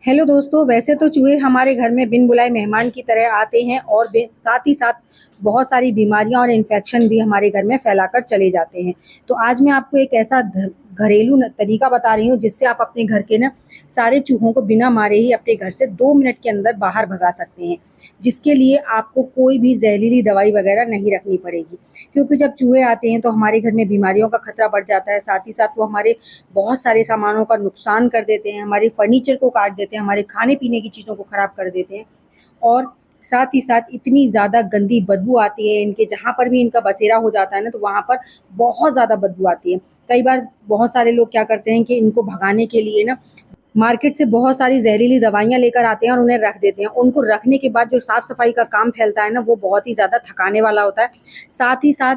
Hello दोस्तों, वैसे तो चूहे हमारे घर में बिन बुलाए मेहमान की तरह आते हैं और साथ ही साथ बहुत सारी बीमारियां और इन्फेक्शन भी हमारे घर में फैलाकर चले जाते हैं। तो आज मैं आपको एक ऐसा घरेलू तरीका बता रही हूँ जिससे आप अपने घर के ना सारे चूहों को बिना मारे ही अपने घर से 2 मिनट के अंदर बाहर भगा सकते हैं, जिसके लिए आपको कोई भी जहरीली दवाई वगैरह नहीं रखनी पड़ेगी। क्योंकि जब चूहे आते हैं तो हमारे घर में बीमारियों का खतरा बढ़ जाता है, साथ ही साथ वो हमारे बहुत सारे सामानों का नुकसान कर देते हैं, हमारे फर्नीचर को काट देते हैं, हमारे खाने पीने की चीज़ों को ख़राब कर देते हैं। और साथ ही साथ इतनी ज़्यादा गंदी बदबू आती है इनके, जहाँ पर भी इनका बसेरा हो जाता है ना, तो वहाँ पर बहुत ज़्यादा बदबू आती है। कई बार बहुत सारे लोग क्या करते हैं कि इनको भगाने के लिए ना मार्केट से बहुत सारी जहरीली दवाइयाँ लेकर आते हैं और उन्हें रख देते हैं। उनको रखने के बाद जो साफ-सफाई का काम फैलता है ना, वो बहुत ही ज़्यादा थकाने वाला होता है। साथ ही साथ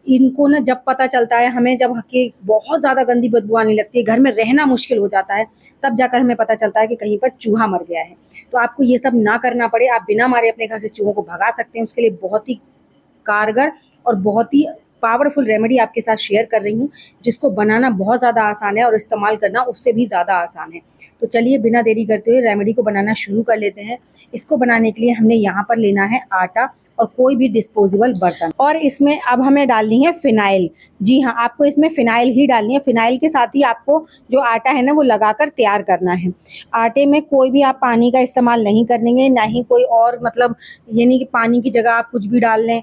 इनको ना जब पता चलता है हमें, जब कि बहुत ज़्यादा गंदी बदबू आने लगती है, घर में रहना मुश्किल हो जाता है, तब जाकर हमें पता चलता है कि कहीं पर चूहा मर गया है। तो आपको ये सब ना करना पड़े, आप बिना मारे अपने घर से चूहों को भगा सकते हैं। उसके लिए बहुत ही कारगर और बहुत ही पावरफुल रेमेडी आपके साथ शेयर कर रही हूँ, जिसको बनाना बहुत ज़्यादा आसान है और इस्तेमाल करना उससे भी ज़्यादा आसान है। तो चलिए बिना देरी करते हुए रेमेडी को बनाना शुरू कर लेते हैं। इसको बनाने के लिए हमने यहाँ पर लेना है आटा और कोई भी डिस्पोजेबल बर्तन, और इसमें अब हमें डालनी है फिनाइल। जी हाँ, आपको इसमें फिनाइल ही डालनी है। फिनाइल के साथ ही आपको जो आटा है ना वो लगाकर तैयार करना है। आटे में कोई भी आप पानी का इस्तेमाल नहीं करेंगे, ना ही कोई और, मतलब ये नहीं कि पानी की जगह आप कुछ भी डाल लें,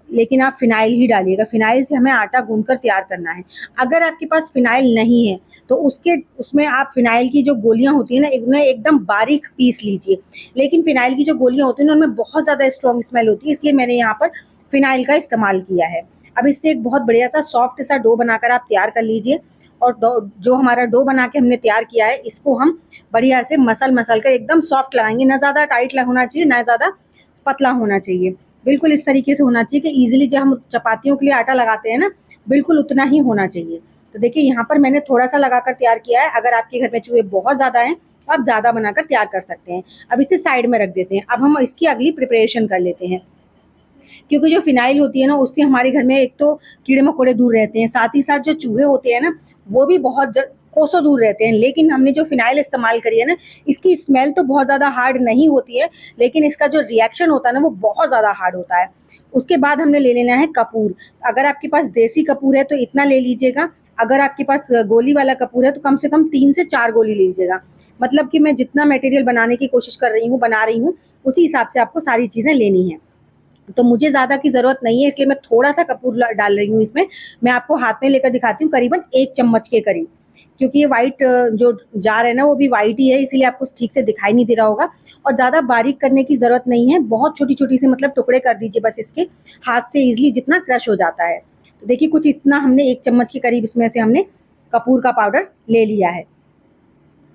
लेकिन आप फिनाइल ही डालिएगा। फिनाइल से हमें आटा गूंथकर तैयार करना है। अगर आपके पास फिनाइल नहीं है तो उसमें आप फिनाइल की जो गोलियां होती है ना, उन्हें एकदम बारीक पीस लीजिए। लेकिन फिनाइल की जो गोलियां होती हैं ना, उनमें बहुत ज़्यादा स्ट्रॉन्ग स्मेल होती है, इसलिए मैंने यहाँ पर फिनाइल का इस्तेमाल किया है। अब इससे एक बहुत बढ़िया सा सॉफ्ट सा डो बनाकर आप तैयार कर लीजिए। और जो हमारा डो बना के हमने तैयार किया है, इसको हम बढ़िया से मसल मसल कर एकदम सॉफ्ट लगाएंगे। ना ज़्यादा टाइट होना चाहिए, ना ज़्यादा पतला होना चाहिए। बिल्कुल इस तरीके से होना चाहिए कि ईज़िली जब हम चपातियों के लिए आटा लगाते हैं ना, बिल्कुल उतना ही होना चाहिए। तो देखिए यहाँ पर मैंने थोड़ा-सा लगाकर तैयार किया है। अगर आपके घर में चूहे बहुत ज़्यादा हैं, तो आप ज़्यादा बनाकर तैयार कर सकते हैं। अब इसे साइड में रख देते हैं। अब हम इसकी अगली प्रिपरेशन कर लेते हैं। क्योंकि जो फिनाइल होती है ना, उससे हमारे घर में एक तो कीड़े-मकोड़े दूर रहते हैं, साथ ही साथ जो चूहे होते हैं ना, वो भी बहुत कोसों दूर रहते हैं। लेकिन हमने जो फिनाइल इस्तेमाल करी है ना, इसकी स्मेल तो बहुत ज़्यादा हार्ड नहीं होती है, लेकिन इसका जो रिएक्शन होता है ना, वो बहुत ज़्यादा हार्ड होता है। उसके बाद हमने ले लेना है कपूर। अगर आपके पास देसी कपूर है तो इतना ले लीजिएगा। अगर आपके पास गोली वाला कपूर है तो कम से कम 3 से 4 गोली लीजिएगा। मतलब कि मैं जितना मटेरियल बनाने की कोशिश कर रही हूँ, बना रही हूँ, उसी हिसाब से आपको सारी चीज़ें लेनी हैं। तो मुझे ज़्यादा की ज़रूरत नहीं है, इसलिए मैं थोड़ा-सा कपूर डाल रही हूँ इसमें। मैं आपको हाथ में लेकर दिखाती हूँ, करीबन 1 चम्मच के करीब। क्योंकि ये व्हाइट जो जार है ना, वो भी व्हाइट ही है, इसीलिए आपको ठीक से दिखाई नहीं दे रहा होगा। और ज़्यादा बारीक करने की ज़रूरत नहीं है, बहुत छोटी-छोटी से मतलब टुकड़े कर दीजिए बस इसके, हाथ से ईज़िली जितना क्रश हो जाता है। तो देखिए कुछ इतना हमने 1 चम्मच के करीब इसमें से हमने कपूर का पाउडर ले लिया है।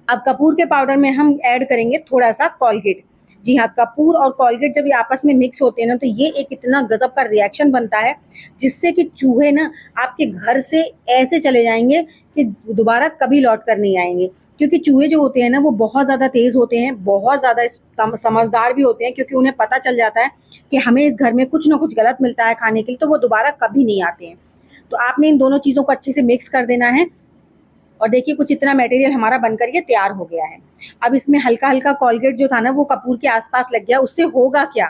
अब कपूर के पाउडर में हम ऐड करेंगे थोड़ा-सा कोलगेट। जी हाँ, कपूर और कोलगेट जब ये आपस में मिक्स होते हैं ना, तो ये एक इतना गज़ब का रिएक्शन बनता है, जिससे कि चूहे ना आपके घर से ऐसे चले जाएँगे कि दोबारा कभी लौट कर नहीं आएँगे। क्योंकि चूहे जो होते हैं ना, वो बहुत ज़्यादा तेज़ होते हैं, बहुत ज़्यादा समझदार भी होते हैं, क्योंकि उन्हें पता चल जाता है कि हमें इस घर में कुछ न कुछ गलत मिलता है खाने के लिए, तो वो दोबारा कभी नहीं आते हैं। तो आपने इन दोनों चीज़ों को अच्छे से मिक्स कर देना है। और देखिए कुछ इतना मटेरियल हमारा बनकर ये तैयार हो गया है। अब इसमें हल्का-हल्का कोलगेट जो था ना, वो कपूर के आस-पास लग गया। उससे होगा क्या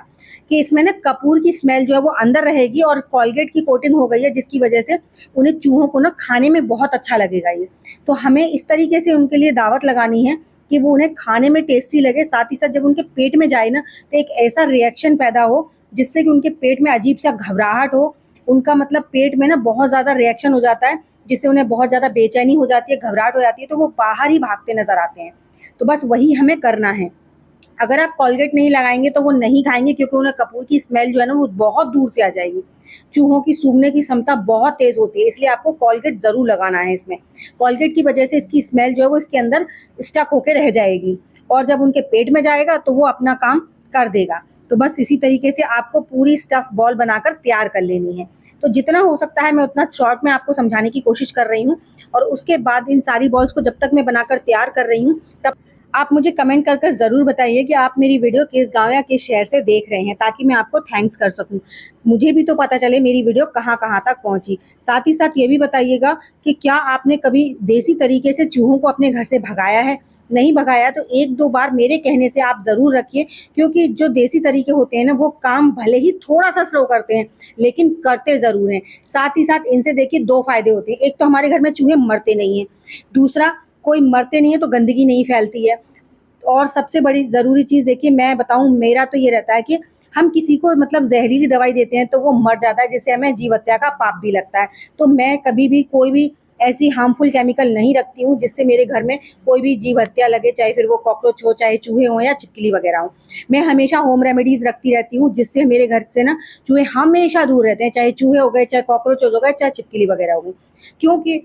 कि इसमें ना कपूर की स्मेल जो है वो अंदर रहेगी और कोलगेट की कोटिंग हो गई है, जिसकी वजह से उन्हें चूहों को ना खाने में बहुत अच्छा लगेगा ये। तो हमें इस तरीके से उनके लिए दावत लगानी है कि वो उन्हें खाने में टेस्टी लगे, साथ ही साथ जब उनके पेट में जाए ना, तो एक ऐसा रिएक्शन पैदा हो जिससे कि उनके पेट में अजीब-सा घबराहट हो। उनका मतलब पेट में ना बहुत ज़्यादा रिएक्शन हो जाता है, जिससे उन्हें बहुत ज़्यादा बेचैनी हो जाती है, घबराहट हो जाती है, तो वो बाहर ही भागते नज़र आते हैं। तो बस वही हमें करना है। अगर आप कोलगेट नहीं लगाएँगे तो वो नहीं खाएँगे, क्योंकि उन्हें कपूर की स्मेल जो है ना, वो बहुत दूर से आ जाएगी। चूहों की सूंघने की क्षमता बहुत तेज़ होती है, इसलिए आपको कोलगेट ज़रूर लगाना है इसमें। कोलगेट की वजह से इसकी स्मेल जो है वो इसके अंदर स्टक होके रह जाएगी, और जब उनके पेट में जाएगा तो वो अपना काम कर देगा। तो बस इसी तरीके से आपको पूरी स्टफ़ बॉल बनाकर तैयार कर लेनी है। तो जितना हो सकता है मैं उतना शॉर्ट में आपको समझाने की कोशिश कर रही हूँ। और उसके बाद इन सारी बॉल्स को जब तक मैं बनाकर तैयार कर रही हूँ, तब आप मुझे कमेंट कर कर ज़रूर बताइए कि आप मेरी वीडियो किस गाँव या किस शहर से देख रहे हैं, ताकि मैं आपको थैंक्स कर सकूँ। मुझे भी तो पता चले मेरी वीडियो कहाँ-कहाँ तक पहुँची। साथ ही साथ ये भी बताइएगा कि क्या आपने कभी देसी तरीके से चूहों को अपने घर से भगाया है? नहीं भगाया तो 1-2 बार मेरे कहने से आप ज़रूर रखिए, क्योंकि जो देसी तरीके होते हैं ना, वो काम भले ही थोड़ा-सा स्लो करते हैं, लेकिन करते ज़रूर हैं। साथ ही साथ इनसे देखिए 2 फ़ायदे होते हैं, एक तो हमारे घर में चूहे मरते नहीं हैं, दूसरा कोई मरते नहीं है तो गंदगी नहीं फैलती है। और सबसे बड़ी ज़रूरी चीज़ देखिए मैं बताऊँ, मेरा तो ये रहता है कि हम किसी को मतलब ज़हरीली दवाई देते हैं तो वो मर जाता है, जिससे हमें जीव हत्या का पाप भी लगता है। तो मैं कभी भी कोई भी ऐसी हार्मफुल केमिकल नहीं रखती हूँ जिससे मेरे घर में कोई भी जीव हत्या लगे, चाहे फिर वो कॉकरोच हो, चाहे चूहे हों या छिपकली वगैरह हो। मैं हमेशा होम रेमेडीज़ रखती रहती हूँ, जिससे मेरे घर से ना चूहे हमेशा दूर रहते हैं, चाहे चूहे हो गए, चाहे कॉकरोच हो गए, चाहे छिपकली वगैरह हो गई। क्योंकि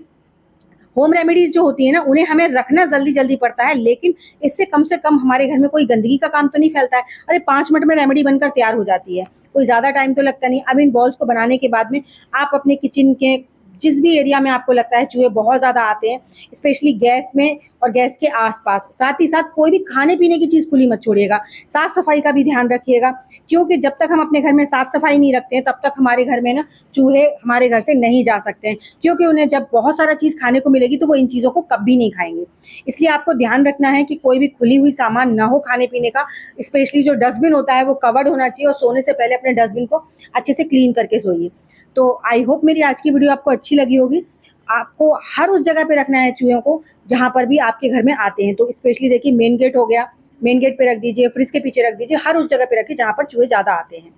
होम रेमेडीज़ जो होती है ना, उन्हें हमें रखना जल्दी-जल्दी पड़ता है, लेकिन इससे कम से कम हमारे घर में कोई गंदगी का काम तो नहीं फैलता है। अरे 5 मिनट में रेमेडी बनकर तैयार हो जाती है, कोई ज़्यादा टाइम तो लगता नहीं। अब इन बॉल्स को बनाने के बाद में आप अपने किचन के जिस भी एरिया में आपको लगता है चूहे बहुत ज़्यादा आते हैं, स्पेशली गैस में और गैस के आस-पास, साथ ही साथ कोई भी खाने-पीने की चीज़ खुली मत छोड़िएगा। साफ-सफाई का भी ध्यान रखिएगा, क्योंकि जब तक हम अपने घर में साफ-सफाई नहीं रखते हैं, तब तक हमारे घर में ना चूहे हमारे घर से नहीं जा सकते हैं, क्योंकि उन्हें जब बहुत सारा चीज़ खाने को मिलेगी तो वो इन चीज़ों को कभी नहीं खाएँगे। इसलिए आपको ध्यान रखना है कि कोई भी खुली हुई सामान ना हो खाने-पीने का, स्पेशली जो डस्टबिन होता है वो कवर्ड होना चाहिए, और सोने से पहले अपने डस्टबिन को अच्छे से क्लीन करके सोइए। तो आई होप मेरी आज की वीडियो आपको अच्छी लगी होगी। आपको हर उस जगह पे रखना है चूहों को जहाँ पर भी आपके घर में आते हैं। तो स्पेशली देखिए मेन गेट हो गया, मेन गेट पे रख दीजिए, फ्रिज के पीछे रख दीजिए, हर उस जगह पे रखिए जहाँ पर चूहे ज़्यादा आते हैं।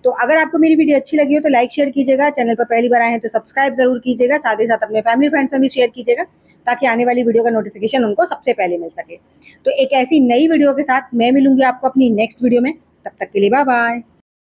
तो अगर आपको मेरी वीडियो अच्छी लगी हो तो लाइक शेयर कीजिएगा, चैनल पर पहली बार आए हैं तो सब्सक्राइब ज़रूर कीजिएगा, साथ ही साथ अपने फैमिली फ्रेंड्स में भी शेयर कीजिएगा, ताकि आने वाली वीडियो का नोटिफिकेशन उनको सबसे पहले मिल सके। तो एक ऐसी नई वीडियो के साथ मैं मिलूँगी आपको अपनी नेक्स्ट वीडियो में, तब तक के लिए बाय बाय।